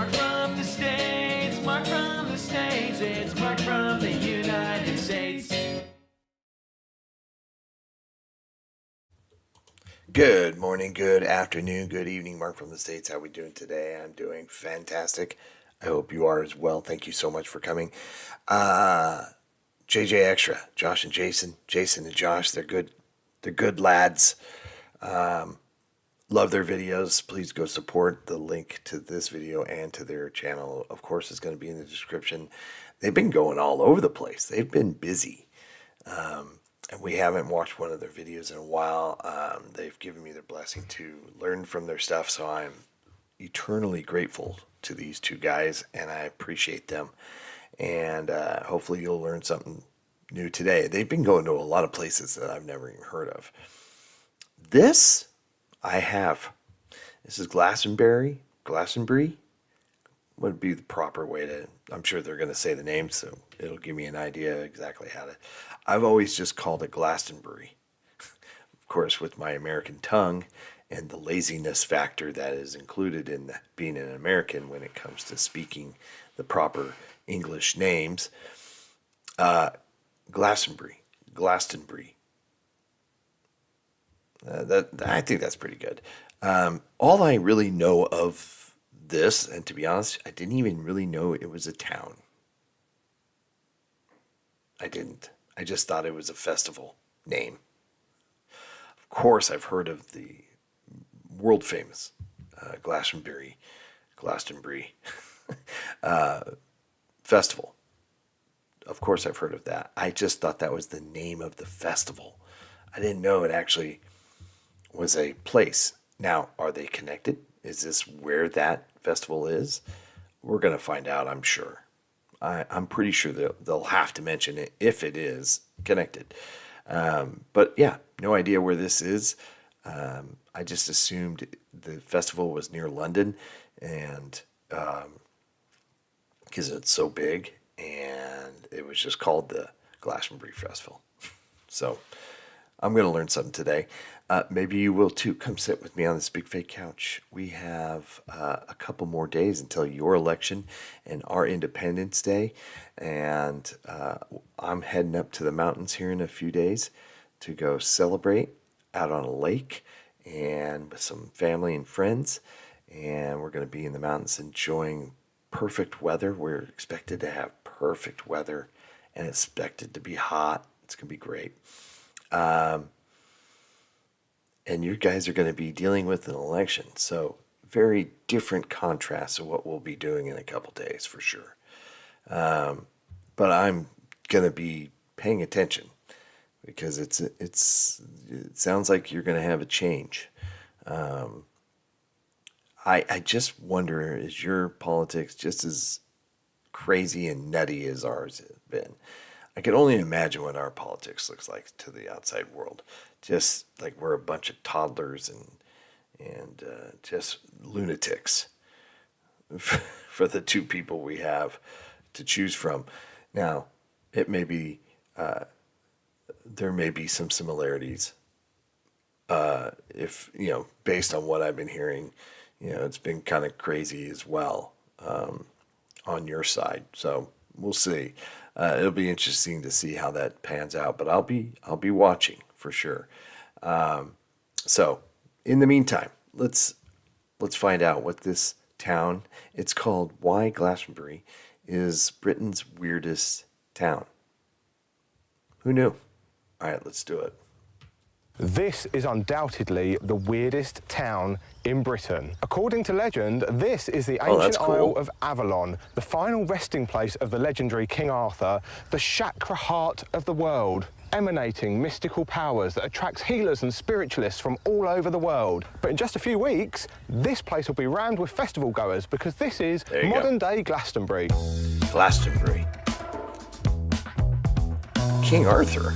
Mark from the States, Mark from the States, it's Mark from the United States. Good morning, good afternoon, good evening. Mark from the States. How are we doing today? I'm doing fantastic. I hope you are as well. Thank you so much for coming. JJ Extra, Josh and Jason. Jason and Josh, they're good. They're good lads. Love their videos. Please go support. The link to this video and to their channel, of course, is going to be in the description. They've been going all over the place. They've been busy. And we haven't watched one of their videos in a while. They've given me their blessing to learn from their stuff, so I'm eternally grateful to these two guys, and I appreciate them. And hopefully you'll learn something new today. They've been going to a lot of places that I've never even heard of. This, I have. This is Glastonbury. Would be the proper way to, I'm sure they're going to say the name, so it'll give me an idea exactly how to. I've always just called it Glastonbury. Of course, with my American tongue and the laziness factor that is included in being an American when it comes to speaking the proper English names. Glastonbury. I think that's pretty good. All I really know of this, and to be honest, I didn't even really know it was a town. I didn't. I just thought it was a festival name. Of course, I've heard of the world famous Glastonbury festival. Of course, I've heard of that. I just thought that was the name of the festival. I didn't know it actually was a place. Now, are they connected? Is this where that festival is? We're going to find out, I'm sure. I'm pretty sure they'll have to mention it if it is connected. But yeah, no idea where this is. I just assumed the festival was near London, and because it's so big, and it was just called the Glastonbury Festival. So I'm going to learn something today. Maybe you will too. Come sit with me on this big fake couch. We have a couple more days until your election and our Independence Day. And I'm heading up to the mountains here in a few days to go celebrate out on a lake and with some family and friends. And we're going to be in the mountains enjoying perfect weather. We're expected to have perfect weather and expected to be hot. It's going to be great. And you guys are going to be dealing with an election. So very different contrast of what we'll be doing in a couple days for sure. But I'm going to be paying attention because it sounds like you're going to have a change. I just wonder, is your politics just as crazy and nutty as ours has been? I can only imagine what our politics looks like to the outside world. Just like we're a bunch of toddlers and just lunatics for the two people we have to choose from. Now, it may be there may be some similarities. If based on what I've been hearing, it's been kind of crazy as well on your side. So we'll see. It'll be interesting to see how that pans out, but I'll be watching for sure. So in the meantime, let's find out what this town, it's called why Glastonbury is Britain's weirdest town. Who knew? All right, let's do it. This is undoubtedly the weirdest town in Britain. According to legend, this is the ancient Isle of Avalon, the final resting place of the legendary King Arthur, the chakra heart of the world, emanating mystical powers that attracts healers and spiritualists from all over the world. But in just a few weeks, this place will be rammed with festival goers because this is modern-day Glastonbury. Glastonbury. King Arthur.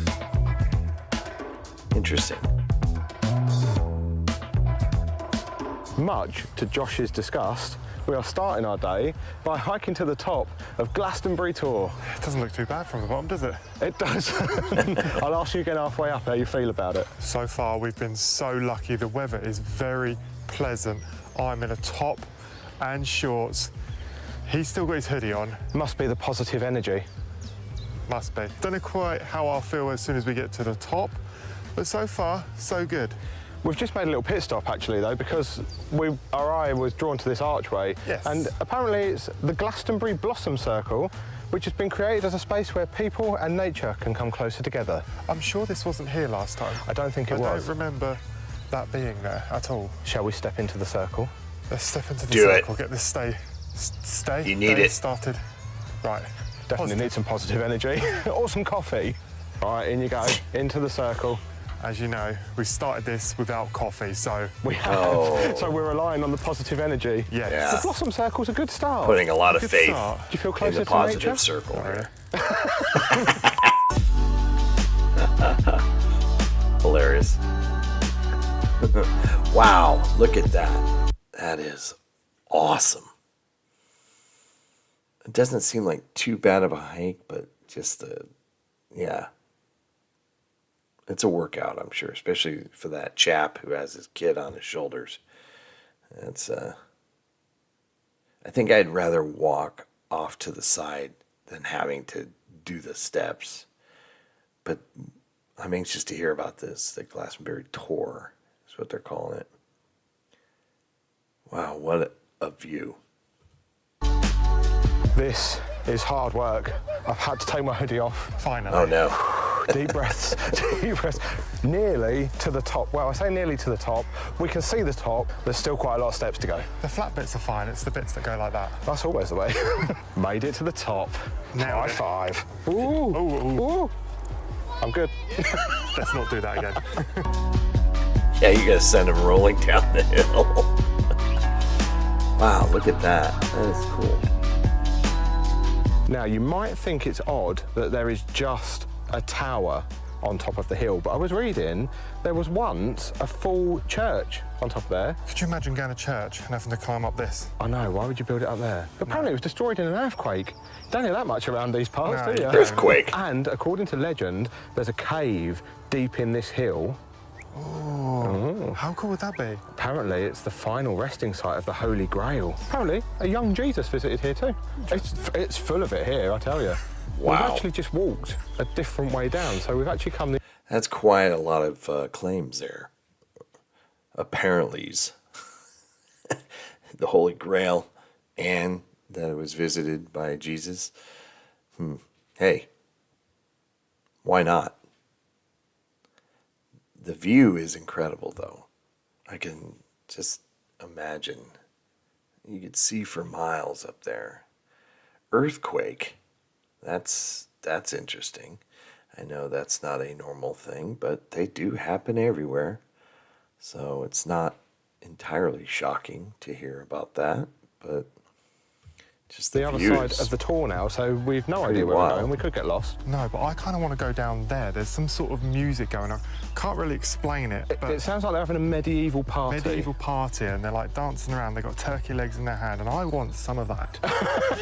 Interesting. Much to Josh's disgust, we are starting our day by hiking to the top of Glastonbury Tor. It doesn't look too bad from the bottom, does it? It does. I'll ask you again halfway up how you feel about it. So far, we've been so lucky. The weather is very pleasant. I'm in a top and shorts He's still got his hoodie on. Must be the positive energy. Must be. Don't know quite how I'll feel as soon as we get to the top, but so far, so good. We've just made a little pit stop, actually, though, because our eye was drawn to this archway. Yes. And apparently it's the Glastonbury Blossom Circle, which has been created as a space where people and nature can come closer together. I'm sure this wasn't here last time. I don't think it was. I don't remember that being there at all. Shall we step into the circle? Let's step into the Do it. circle, get this stay. You need day it. Started. Right. Definitely Positive. need some positive energy. Or some coffee. All right, in you go, into the circle. As you know, we started this without coffee, so We have. So we're relying on the positive energy. yes. Yeah. The Blossom Circle's a good start. Putting a lot of Good faith start. Do you feel in closer the to positive nature? circle here. Yeah. Hilarious. Wow, look at that. That is awesome. It doesn't seem like too bad of a hike, but just yeah. It's a workout, I'm sure, especially for that chap who has his kid on his shoulders. It's I think I'd rather walk off to the side than having to do the steps. But I'm anxious to hear about this. The Glastonbury Tour is what they're calling it. Wow, what a view. This is hard work. I've had to take my hoodie off. Finally. Oh no. Deep breaths, deep breaths. Nearly to the top. Well, I say nearly to the top. We can see the top. There's still quite a lot of steps to go. The flat bits are fine, it's the bits that go like that. That's always the way. Made it to the top. Nailed High it. five. Ooh, Ooh, ooh. ooh. I'm good. Let's not do that again. Yeah, you gotta send him rolling down the hill. Wow, look at that. That is cool. Now, you might think it's odd that there is just a tower on top of the hill, but I was reading there was once a full church on top there. Could you imagine going to church and having to climb up this? I know, why would you build it up there? Apparently it was destroyed in an earthquake. Don't hear that much around these parts, No, do you? you don't. Earthquake. And according to legend, there's a cave deep in this hill. How cool would that be? Apparently it's the final resting site of the Holy Grail. Apparently a young Jesus visited here too. It's full of it here, I tell you. Wow. We've actually just walked a different way down, so we've actually come the That's quite a lot of claims there. Apparentlys. The Holy Grail and that it was visited by Jesus. Hey, why not? The view is incredible, though. I can just imagine. You could see for miles up there. Earthquake. That's interesting. I know that's not a normal thing, but they do happen everywhere. So it's not entirely shocking to hear about that, but just the other views. side of the tour now, so we've no Pretty idea where we're wild. going. We could get lost. No, but I kind of want to go down there. There's some sort of music going on. Can't really explain it, but It sounds like they're having a medieval party. medieval party and they're like dancing around. They've got turkey legs in their hand and I want some of that.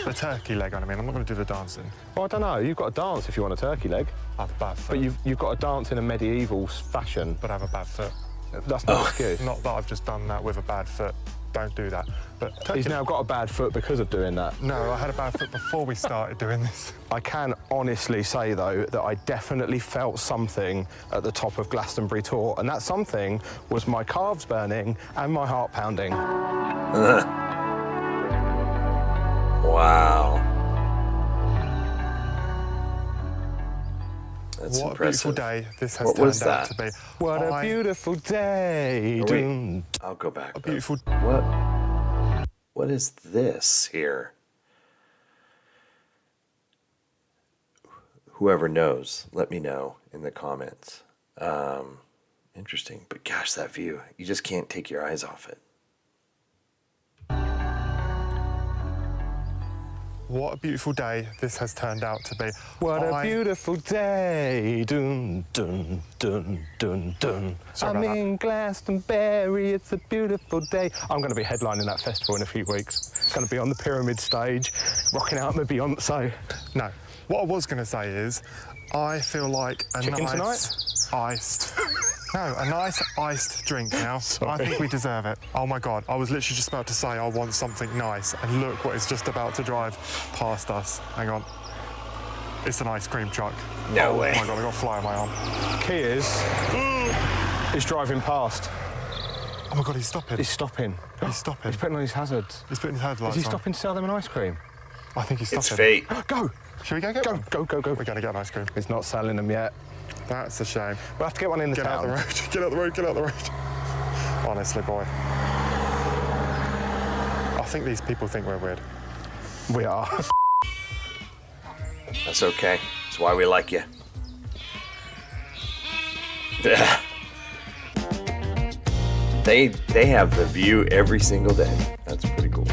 The turkey leg, I mean. I'm not going to do the dancing. Well, I don't know. You've got to dance if you want a turkey leg, I have a bad foot. but you've got to dance in a medieval fashion. But I have a bad foot. That's not an excuse. Not that I've just done that with a bad foot. Don't do that. But turkey... He's now got a bad foot because of doing that. No, I had a bad foot before we started doing this. I can honestly say, though, that I definitely felt something at the top of Glastonbury Tour, and that something was my calves burning and my heart pounding. Wow. That's What impressive. a beautiful day this has What was turned out that? to be. What a beautiful day. Wait. Dun. I'll go back. A beautiful... What is this here? Whoever knows, let me know in the comments. Interesting, but gosh, that view, you just can't take your eyes off it. What a beautiful day this has turned out to be. What a beautiful day. Dun, dun, dun, dun, dun. Sorry I'm about that. in Glastonbury, it's a beautiful day. I'm going to be headlining that festival in a few weeks. Going to be on the Pyramid stage, rocking out my Beyonce. No. What I was going to say is, I feel like a Chicken nice iced No, a nice iced drink now. I think we deserve it. Oh my God, I was literally just about to say I want something nice, and look what is just about to drive past us. Hang on. It's an ice cream truck. No way. Oh my God, I got a fly on my arm. Kears is driving past. Oh my God, he's stopping. He's stopping. He's stopping. He's putting on his hazards. He's putting his headlights Is he on. stopping to sell them an ice cream? I think he's It's stopping. fate. Go! Should we go get one? Go. We're going to get an ice cream. He's not selling them yet. That's a shame. We'll have to get one in the Get out town. the road. Get out the road. Get out the road. Honestly, boy. I think these people think we're weird. We are. That's okay. That's why we like you. Yeah. They have the view every single day. That's pretty cool.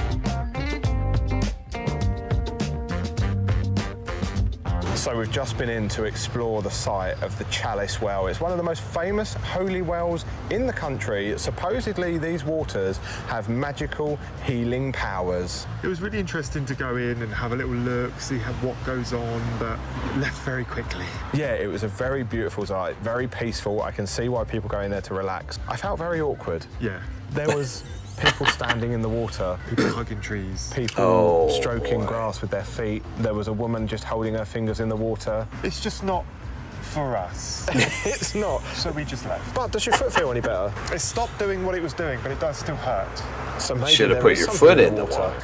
So we've just been in to explore the site of the Chalice Well. It's one of the most famous holy wells in the country. Supposedly these waters have magical healing powers. It was really interesting to go in and have a little look, see what goes on, but left very quickly. Yeah, it was a very beautiful site, very peaceful. I can see why people go in there to relax. I felt very awkward. Yeah. There was people standing in the water, People hugging trees. people Oh, stroking boy. grass with their feet. There was a woman just holding her fingers in the water. It's just not for us. It's not. So we just left. But does your foot feel any better? It stopped doing what it was doing, but it does still hurt. So maybe Should have there put is your something foot in the water. water.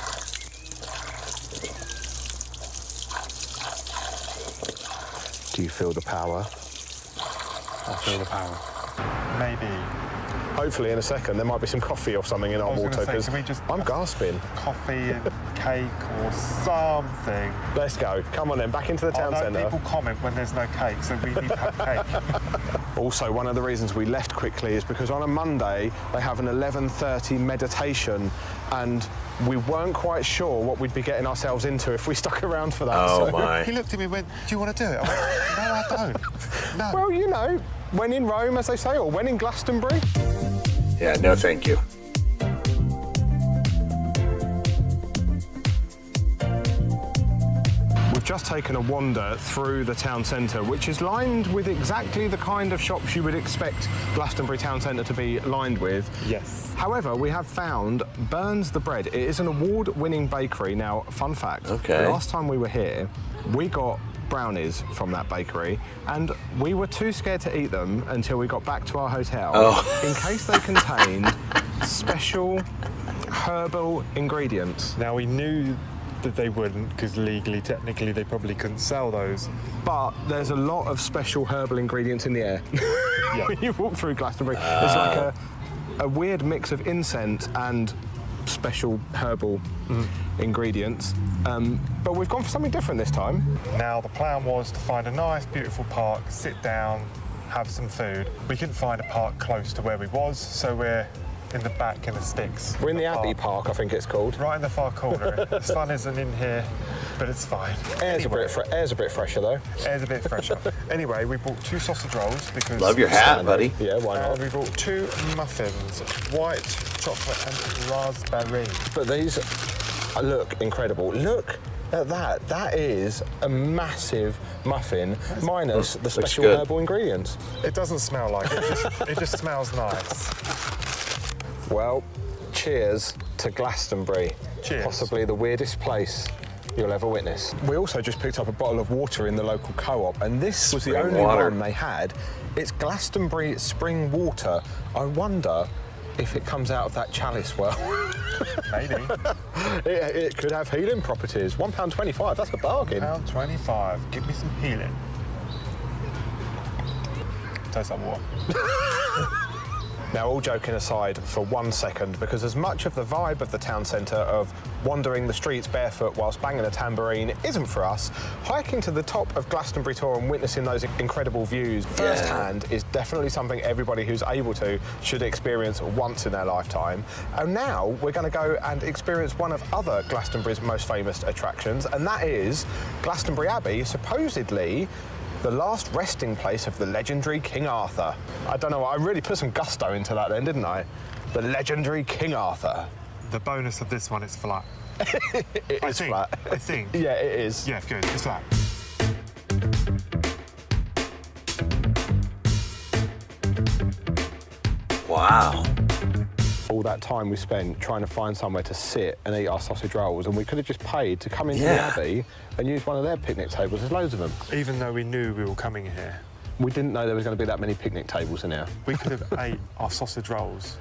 Do you feel the power? I feel the power. Maybe Hopefully in a second there might be some coffee or something in our was gonna water say, because can we just- I'm gasping. coffee and cake or something. Let's go. Come on then, back into the town I know centre. people comment when there's no cake, so we need to have cake. Also, one of the reasons we left quickly is because on a Monday they have an 11:30 meditation, and we weren't quite sure what we'd be getting ourselves into if we stuck around for that. Oh so- my. He looked at me and went, "Do you want to do it?" I went, "No, I don't." No. Well, you know, when in Rome, as they say, or when in Glastonbury. Yeah, no thank you. We've just taken a wander through the town centre, which is lined with exactly the kind of shops you would expect Glastonbury town centre to be lined with. Yes. However, we have found Burns the Bread. It is an award-winning bakery. Now, fun fact, Okay. the last time we were here, we got brownies from that bakery, and we were too scared to eat them until we got back to our hotel in case they contained special herbal ingredients. Now we knew that they wouldn't, because legally, technically, they probably couldn't sell those. But there's a lot of special herbal ingredients in the air. Yeah. When you walk through Glastonbury, there's like a weird mix of incense and special herbal ingredients. But we've gone for something different this time. Now the plan was to find a nice, beautiful park, sit down, have some food. We couldn't find a park close to where we was, so we're in the back in the sticks. We're in the Abbey Park, I think it's called. Right in the far corner. The sun isn't in here, but it's fine. Air's a bit fresher though. Air's a bit fresher. Anyway, we bought 2 sausage rolls because... Love your hat, buddy. Yeah, why not? And we bought 2 muffins, white chocolate and raspberry. But these look incredible. Look at that. That is a massive muffin minus the special good. herbal ingredients. It doesn't smell like it, it just smells nice. Well, cheers to Glastonbury. Cheers. Possibly the weirdest place you'll ever witness. We also just picked up a bottle of water in the local co-op, and this was the Spring only water. one they had. It's Glastonbury spring water. I wonder if it comes out of that chalice well. Maybe. It could have healing properties. £1.25, that's a bargain. £1.25. Give me some healing. Tastes like water. Now, all joking aside for 1 second, because as much of the vibe of the town centre of wandering the streets barefoot whilst banging a tambourine isn't for us, hiking to the top of Glastonbury Tor and witnessing those incredible views firsthand is definitely something everybody who's able to should experience once in their lifetime. And now we're going to go and experience one of other Glastonbury's most famous attractions, and that is Glastonbury Abbey, supposedly the last resting place of the legendary King Arthur. I don't know, I really put some gusto into that then, didn't I? The legendary King Arthur. The bonus of this one is flat. It is flat. I think. Yeah, it is. Yeah, good. It's flat. Wow. All that time we spent trying to find somewhere to sit and eat our sausage rolls, and we could have just paid to come into Yeah. the Abbey and use one of their picnic tables. There's loads of them. Even though we knew we were coming here, We didn't know there was going to be that many picnic tables in here. we could have ate our sausage rolls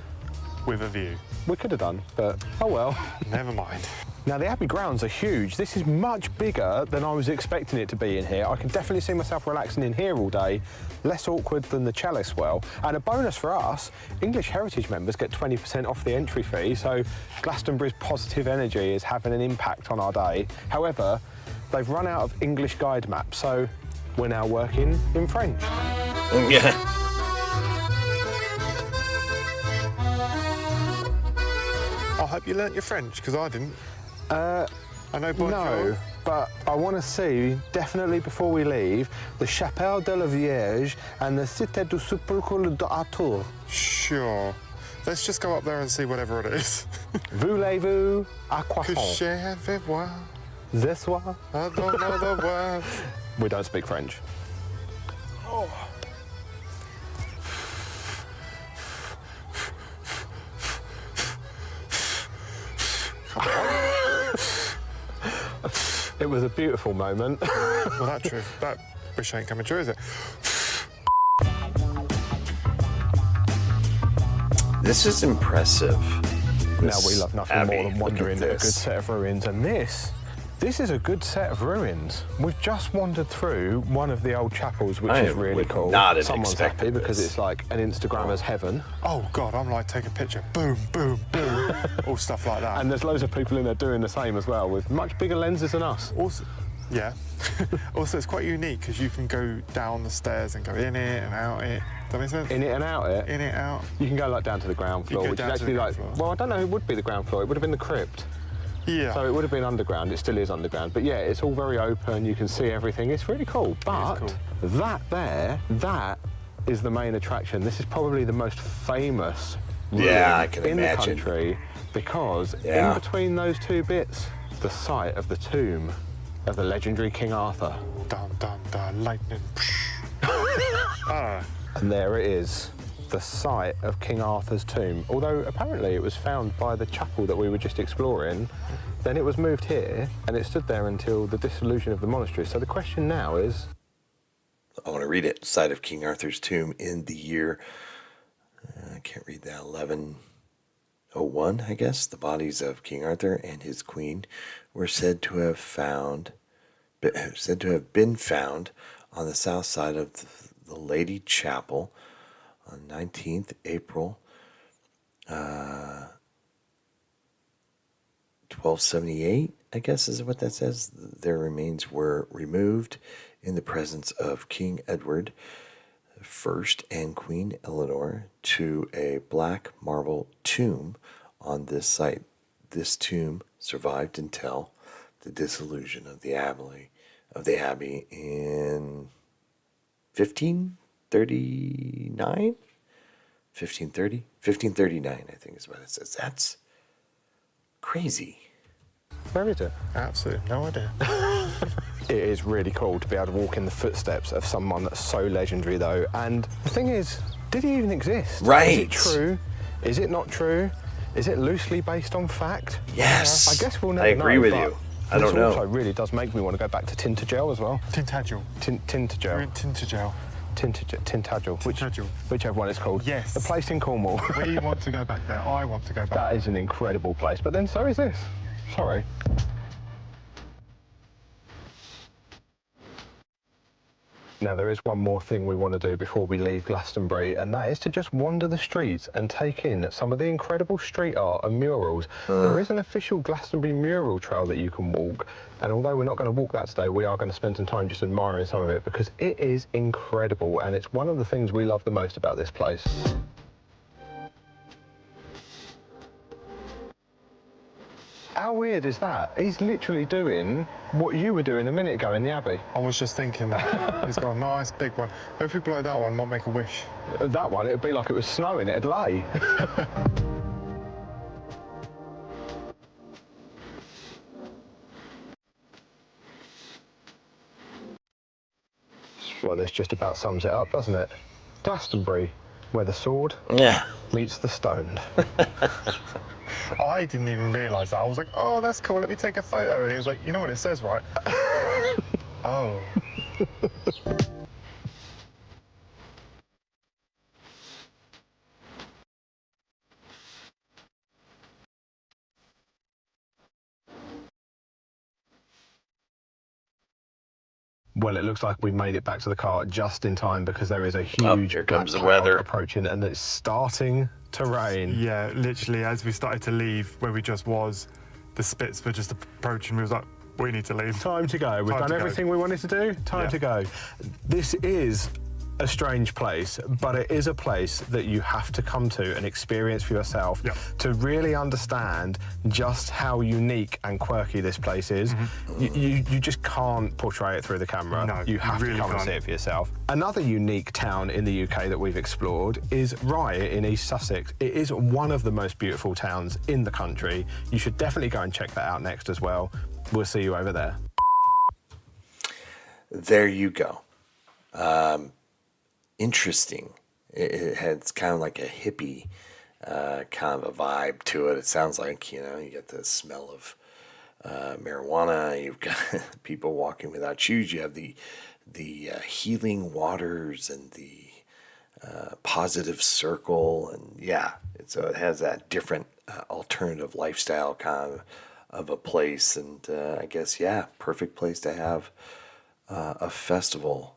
with a view. We could have done, but oh well. Never mind. Now, the Abbey grounds are huge. This is much bigger than I was expecting it to be in here. I can definitely see myself relaxing in here all day, less awkward than the Chalice Well. And a bonus for us, English Heritage members get 20% off the entry fee, so Glastonbury's positive energy is having an impact on our day. However, they've run out of English guide maps, so we're now working in French. Yeah. I hope you learnt your French, because I didn't. I know bonjour. No, but I want to see, definitely before we leave, the Chapelle de la Vierge and the Cité du Sepulcre d'Arthur. Sure. Let's just go up there and see whatever it is. Voulez-vous à Que croissant? je vais voir. Ce soir? I don't know the words. We don't speak French. It was a beautiful moment. Well, that wish ain't coming true, is it? This is impressive. Now we love nothing Abbey, more than look at wandering a good this. set of ruins, and this is a good set of ruins. We've just wandered through one of the old chapels, which I is really would cool. not have Someone's expected happy because this. it's like an Instagrammer's heaven. Oh, God, I'm like, take a picture. Boom, boom, boom. All stuff like that. And there's loads of people in there doing the same as well, with much bigger lenses than us. Also, yeah. Also, it's quite unique because you can go down the stairs and go in it and out it. Does that make sense? In it and out it. In it, out. You can go like down to the ground You floor, go which is down to actually the like, ground floor. well, I don't know, it would be the ground floor. It would have been the crypt. Yeah. So it would have been underground. It still is underground. But yeah, it's all very open. You can see everything. It's really cool. But cool. that is the main attraction. This is probably the most famous ruin Yeah, I can in imagine. the country because Yeah. in between those two bits, the site of the tomb of the legendary King Arthur. Dun, dun, dun, lightning. And there it is, the site of King Arthur's tomb. Although apparently it was found by the chapel that we were just exploring, then it was moved here and it stood there until the dissolution of the monastery. So the question now is, I want to read it. Site of King Arthur's tomb in the year, I can't read that, 1101, I guess. The bodies of King Arthur and his queen were said to have been found on the south side of the Lady Chapel on 19th April 1278, I guess is what that says. Their remains were removed in the presence of King Edward I and Queen Eleanor to a black marble tomb on this site. This tomb survived until the dissolution of the Abbey in 1539? 1539, I think is what it says. That's crazy. where is it? Absolutely no idea. It is really cool to be able to walk in the footsteps of someone that's so legendary though. And the thing is, did he even exist? Right. Is it true? Is it not true? Is it loosely based on fact? Yes. I guess we'll never I agree know, with but you. I don't know. This also really does make me want to go back to Tintagel as well. Tintagel. We're Tintagel. in Tintagel. Tintagel. Tintagel. Whichever one it's called. Yes. The place in Cornwall. We want to go back there. I want to go back. That is an incredible place. But then so is this. Sorry. Now, there is one more thing we want to do before we leave Glastonbury, and that is to just wander the streets and take in some of the incredible street art and murals. There is an official Glastonbury mural trail that you can walk, and although we're not going to walk that today, we are going to spend some time just admiring some of it because it is incredible, and it's one of the things we love the most about this place. How weird is that? He's literally doing what you were doing a minute ago in the Abbey. I was just thinking that. He's got a nice big one. If people like that one might make a wish. That one, it would be like it was snowing, it'd lay. Well, this just about sums it up, doesn't it? Glastonbury, where the sword Yeah. meets the stone. I didn't even realise that. I was like, oh, that's cool, let me take a photo. And he was like, you know what it says, right? Oh. Well, it looks like we've made it back to the car just in time because there is a huge here comes the black cloud weather. approaching and it's starting to rain. Yeah, literally, as we started to leave where we just was, the spits were just approaching. We was like, we need to leave. Time to go. We've Time done to go. everything we wanted to do. Time Yeah. to go. This is a strange place, but it is a place that you have to come to and experience for yourself Yep. to really understand just how unique and quirky this place is. You just can't portray it through the camera. No, you you have really to come and can't. see it for yourself. Another unique town in the UK that we've explored is Rye in East Sussex. It is one of the most beautiful towns in the country. You should definitely go and check that out next as well. We'll see you over there. There you go. Interesting. It has kind of like a hippie kind of a vibe to it. It sounds like, you know, you get the smell of marijuana. You've got people walking without shoes. You have the healing waters and the positive circle. And yeah, so it has that different alternative lifestyle kind of a place. And I guess, yeah, perfect place to have a festival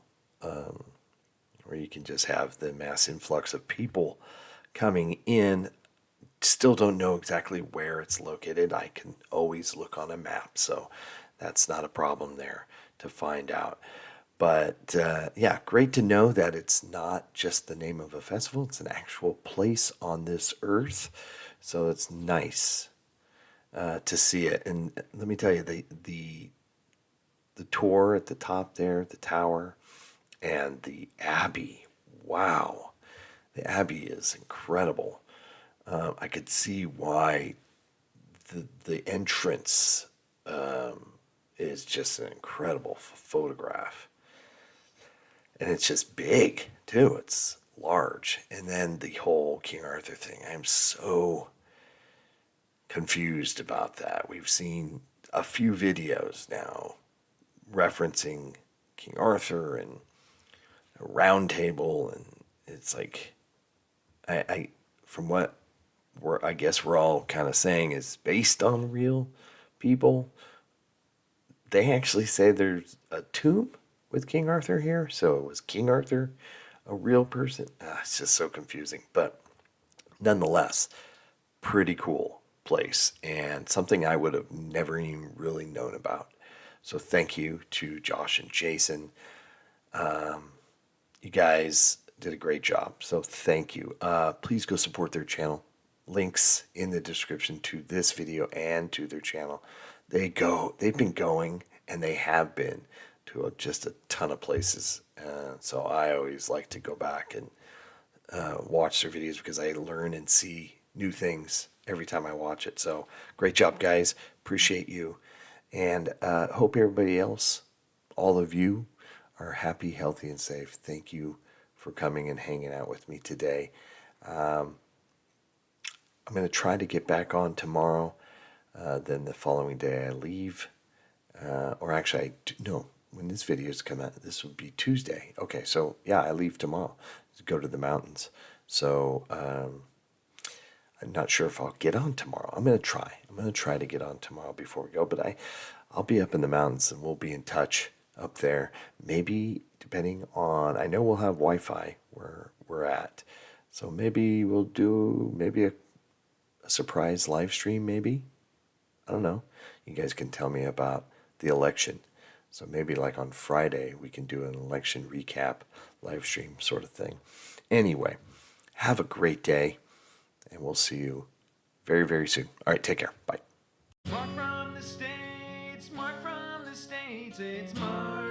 where you can just have the mass influx of people coming in. Still don't know exactly where it's located. I can always look on a map, so that's not a problem there to find out. But yeah, great to know that it's not just the name of a festival, it's an actual place on this earth. So it's nice to see it. And let me tell you, the tour at the top there, the tower, and the Abbey. Wow, the Abbey is incredible. I could see why the entrance is just an incredible photograph, and it's just big too. It's large, and then the whole King Arthur thing. I'm so confused about that. We've seen a few videos now referencing King Arthur and a round table, and it's like I from what I guess we're all kind of saying is based on real people. They actually say there's a tomb with King Arthur here, so was King Arthur a real person? It's just so confusing, but nonetheless, pretty cool place and something I would have never even really known about. So thank you to Josh and Jason. You guys did a great job. So thank you. Please go support their channel. Links in the description to this video and to their channel. They've been going, and they have been to just a ton of places. So I always like to go back and watch their videos because I learn and see new things every time I watch it. So great job, guys. Appreciate you. And hope everybody else, all of you, are happy, healthy, and safe. Thank you for coming and hanging out with me today. I'm going to try to get back on tomorrow. Then the following day I leave. Or actually, no, when this video is come out, this would be Tuesday. Okay, so yeah, I leave tomorrow to go to the mountains. So I'm not sure if I'll get on tomorrow. I'm going to try. I'm going to try to get on tomorrow before we go. But I'll be up in the mountains, and we'll be in touch up there. Maybe depending on, I know we'll have Wi-Fi where we're at. So maybe we'll do a surprise live stream, maybe. I don't know. You guys can tell me about the election. So maybe like on Friday, we can do an election recap live stream sort of thing. Anyway, have a great day, and we'll see you very, very soon. All right, take care. Bye. Mark from the States, Mark from the States, it's Mark